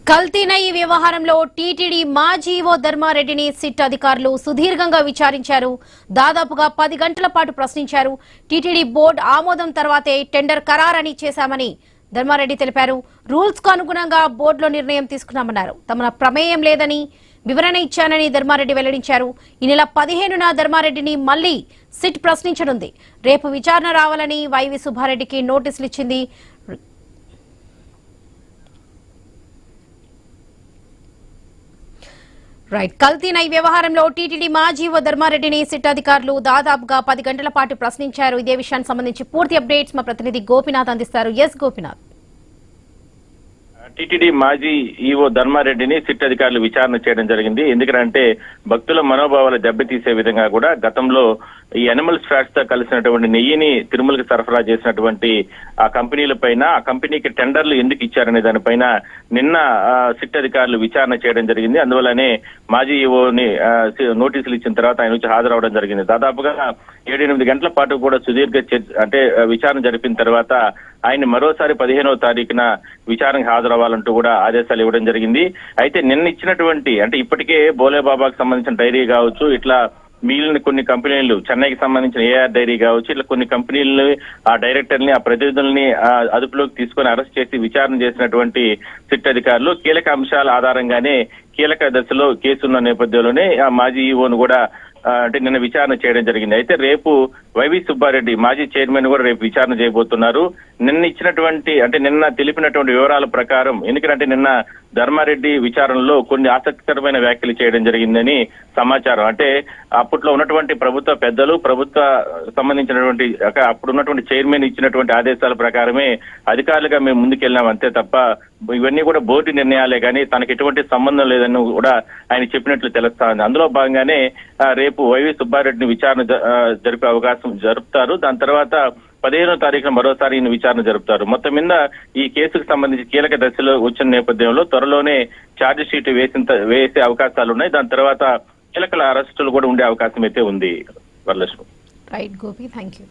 కల్తీన ఈ వ్యవహారంలో టీటీడీ మాజీ ఈవో ధర్మారెడ్డిని సిట్ అధికారులు సుదీర్ఘంగా విచారించారు. దాదాపుగా 10 గంటల పాటు ప్రశ్నించారు. టీటీడీ బోర్డు ఆమోదం తర్వాతే టెండర్ ఖరారని చేశామని ధర్మారెడ్డి తెలిపారు. రూల్స్ కు అనుగుణంగా బోర్డులో నిర్ణయం తీసుకున్నామన్నారు. తమ ప్రమేయం లేదని వివరణ ఇచ్చానని ధర్మారెడ్డి వెల్లడించారు. ఈ నెల 15న ధర్మారెడ్డిని మళ్లీ సిట్ ప్రశ్నించనుంది. రేపు విచారణ రావాలని వైవి సుబ్బారెడ్డికి నోటీసులు ఇచ్చింది. కల్తీన ఈ వ్యవహారంలో టీటీడీ మాజీ ఈవో ధర్మారెడ్డిని సిట్ అధికారులు దాదాపుగా 10 గంటల పాటు ప్రశ్నించారు. ఇదే విషయానికి సంబంధించి పూర్తి అప్డేట్స్ మా ప్రతినిధి గోపినాథ్ అందిస్తారు. ఎస్ గోపినాథ్. టీటీడీ మాజీ ఈవో ధర్మారెడ్డిని సిట్ అధికారులు విచారణ చేయడం జరిగింది. ఎందుకంటే భక్తుల మనోభావాలు దెబ్బతీసే విధంగా కూడా గతంలో ఈ అనిమల్స్ ఫ్యాట్స్ తో కలిసినటువంటి నెయ్యిని తిరుమలకి సరఫరా చేసినటువంటి ఆ కంపెనీల పైన, ఆ కంపెనీకి టెండర్లు ఎందుకు ఇచ్చారనే దానిపైన నిన్న సిట్ అధికారులు విచారణ చేయడం జరిగింది. అందువల్లనే మాజీ ఈవోని నోటీసులు ఇచ్చిన తర్వాత ఆయన నుంచి హాజరవడం జరిగింది. దాదాపుగా 7-8 గంటల పాటు కూడా సుదీర్ఘ విచారణ జరిపిన తర్వాత ఆయన మరోసారి 15వ తారీఖున విచారణకు హాజరవ్వాలంటూ కూడా ఆదేశాలు ఇవ్వడం జరిగింది. అయితే నిన్న ఇచ్చినటువంటి అంటే ఇప్పటికే బోలేబాబాకు సంబంధించిన డైరీ కావచ్చు, ఇట్లా మిగిలిన కొన్ని కంపెనీలు, చెన్నైకి సంబంధించిన ఏఆర్ డైరీ కావచ్చు, ఇట్లా కొన్ని కంపెనీలని, ఆ డైరెక్టర్ని, ఆ ప్రతినిధుల్ని అదుపులోకి తీసుకొని అరెస్ట్ చేసి విచారణ చేసినటువంటి సిట్ అధికారులు కీలక అంశాల ఆధారంగానే కీలక దశలో కేసున్న నేపథ్యంలోనే ఆ మాజీ ఈవోను కూడా అంటే నిన్న విచారణ చేయడం జరిగింది. అయితే రేపు వైవి సుబ్బారెడ్డి మాజీ చైర్మన్ కూడా రేపు విచారణ చేయబోతున్నారు. నిన్న తెలిపినటువంటి వివరాల ప్రకారం, ఎందుకంటే నిన్న ధర్మారెడ్డి విచారణలో కొన్ని ఆసక్తికరమైన వ్యాఖ్యలు చేయడం జరిగిందని సమాచారం. అంటే అప్పట్లో ఉన్నటువంటి ప్రభుత్వ పెద్దలు, ప్రభుత్వ సంబంధించినటువంటి అప్పుడు ఉన్నటువంటి చైర్మన్ ఇచ్చినటువంటి ఆదేశాల ప్రకారమే అధికారులుగా మేము ముందుకెళ్ళాం అంతే తప్ప ఇవన్నీ కూడా బోర్డు నిర్ణయాలే కానీ తనకు ఎటువంటి సంబంధం లేదని కూడా ఆయన చెప్పినట్లు తెలుస్తా ఉంది. అందులో భాగంగానే రేపు వైవి సుబ్బారెడ్డిని విచారణ జరిపే అవకాశం జరుపుతారు. దాని తర్వాత 15వ తారీఖున మరోసారి ఈయన విచారణ జరుపుతారు. మొత్తం మీద ఈ కేసుకు సంబంధించి కీలక దశలో వచ్చిన నేపథ్యంలో త్వరలోనే ఛార్జ్ షీట్ వేసే అవకాశాలు ఉన్నాయి. దాని తర్వాత కీలక అరెస్టులు కూడా ఉండే అవకాశం అయితే ఉంది. Varalakshmi. Right Gopi, thank you.